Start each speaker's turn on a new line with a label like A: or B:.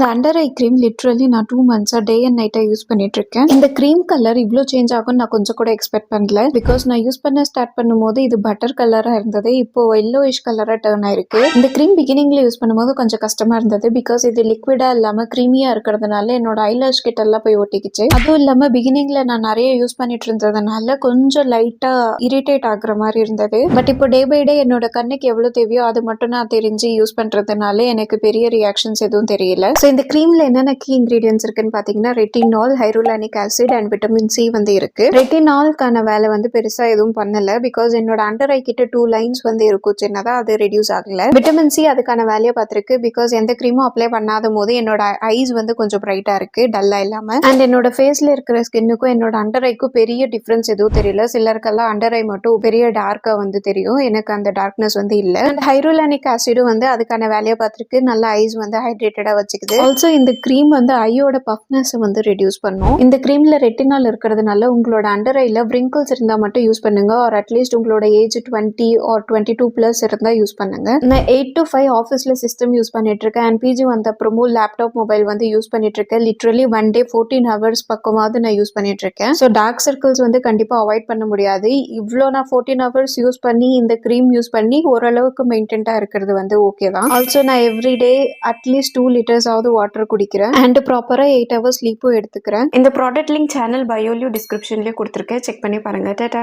A: இந்த under eye cream literally நான் 2 மந்த்ஸா day and NAITA use பண்ணிட்டு இருக்கேன். இந்த க்ரீம் கலர் இவ்ளோ சேஞ்ச் ஆகும் நான் கொஞ்சம் கூட எக்ஸ்பெக்ட் பண்ணல. பிகாஸ் நான் யூஸ் பண்ண ஸ்டார்ட் பண்ணும்போது இது பட்டர் கலரா இருந்தது. இப்போ yellowish கலரா டர்ன் ஆயிருக்கு. இந்த க்ரீம் பிகினிங்ல யூஸ் பண்ணும்போது கொஞ்சம் கஷ்டமா இருந்தது. பிகாஸ் இது லிக்விடா இல்லாம க்ரீமியா இருக்கிறதுனால என்னோட ஐலாஷ் கிட்ட எல்லாம் போய் ஒட்டிக்கிச்சு. அதுவும் இல்லாம பிகினிங்ல நான் நிறைய யூஸ் பண்ணிட்டு இருந்ததுனால கொஞ்சம் லைட்டா இரிட்டேட் ஆகுற மாதிரி இருந்தது. பட் இப்போ டே பை டே என்னோட கண்ணுக்கு எவ்வளவு தேவையோ அது மட்டும் நான் தெரிஞ்சு யூஸ் பண்றதுனால எனக்கு பெரிய ரியாக்ஷன்ஸ் எதுவும் தெரியல. ஸோ இந்த க்ரீம்ல என்னென்ன கீ இன்கிரீடியன்ஸ் இருக்குன்னு பாத்தீங்கன்னா retinol, hyaluronic acid and vitamin C வந்து இருக்கு. ரெட்டினால்கான வேலை வந்து பெருசா எதுவும் பண்ணல. பிகாஸ் என்னோட அண்டர் ஐ கிட்ட 2 லைன்ஸ் வந்து இருக்கும் சின்னதா, அது ரெடியூஸ் ஆகல. விட்டமின் சி அதுக்கான வேலையை பார்த்திருக்கு. பிகாஸ் எந்த க்ரீமும் அப்ளை பண்ணாத போது என்னோட ஐஸ் வந்து கொஞ்சம் பிரைட்டா இருக்கு, டல்லா இல்லாம. அண்ட் என்னோட ஃபேஸ்ல இருக்கிற ஸ்கின்னுக்கும் என்னோட அண்டர் ஐக்கும் பெரிய டிஃபரன்ஸ் எதுவும் தெரியல. சிலருக்கெல்லாம் அண்டர் ஐ மட்டும் பெரிய டார்க்கா வந்து தெரியும். எனக்கு அந்த டார்க்னஸ் வந்து இல்ல. அண்ட் ஹைரூலானிக் ஆசிடும் வந்து அதுக்கான வேலையை பார்த்திருக்கு. நல்ல ஐஸ் வந்து ஹைட்ரேட்டடா வச்சுக்குது. ஆல்சோ இந்த க்ரீம் வந்து ஐயோட பஃப்னஸ் வந்து ரெடியூஸ் பண்ணும். இந்த க்ரீம்ல ரெட்டினால் இருக்கிறதுனால உங்களோட அண்டர் ஐல விரிங்கிள்ஸ் இருந்தா மட்டும் யூஸ் பண்ணுங்க. ஆர் அட்லீஸ்ட் உங்களோட ஏஜ் 20 ஆர் 22 பிளஸ் இருந்தா யூஸ் பண்ணுங்க. நான் 8 to 5 ஆஃபீஸ்ல சிஸ்டம் யூஸ் பண்ணிட்டு இருக்கேன். அண்ட் பிஜி வந்த அப்புறமும் லேப்டாப் மொபைல் வந்து யூஸ் பண்ணிட்டு இருக்கேன். லிட்ரலி ஒன் டே 14 ஹவர்ஸ் பக்கமாவது நான் யூஸ் பண்ணிட்டு இருக்கேன். ஸோ டார்க் சர்க்கிள்ஸ் வந்து கண்டிப்பா அவாய்ட் பண்ண முடியாது. இவ்வளோ நான் 14 ஹவர்ஸ் யூஸ் பண்ணி இந்த க்ரீம் யூஸ் பண்ணி ஓரளவுக்கு மெயின்டெயின்டா இருக்கிறது வந்து ஓகே தான். ஆல்சோ நான் எவ்ரி டே அட்லீஸ்ட் 2 லிட்டர்ஸ் ஆவது வாட்டர் குடிக்கிறேன். அண்ட் ப்ராப்பரா 8 ஹவர்ஸ் ஸ்லீப்பும் எடுத்துக்கிறேன். இந்த ப்ராடக்ட் லிங்க் சேனல் பயோலியோ டிஸ்கிரிப்ஷன்லயே கொடுத்துருக்கேன். செக் பண்ணி பாருங்க. டாடா.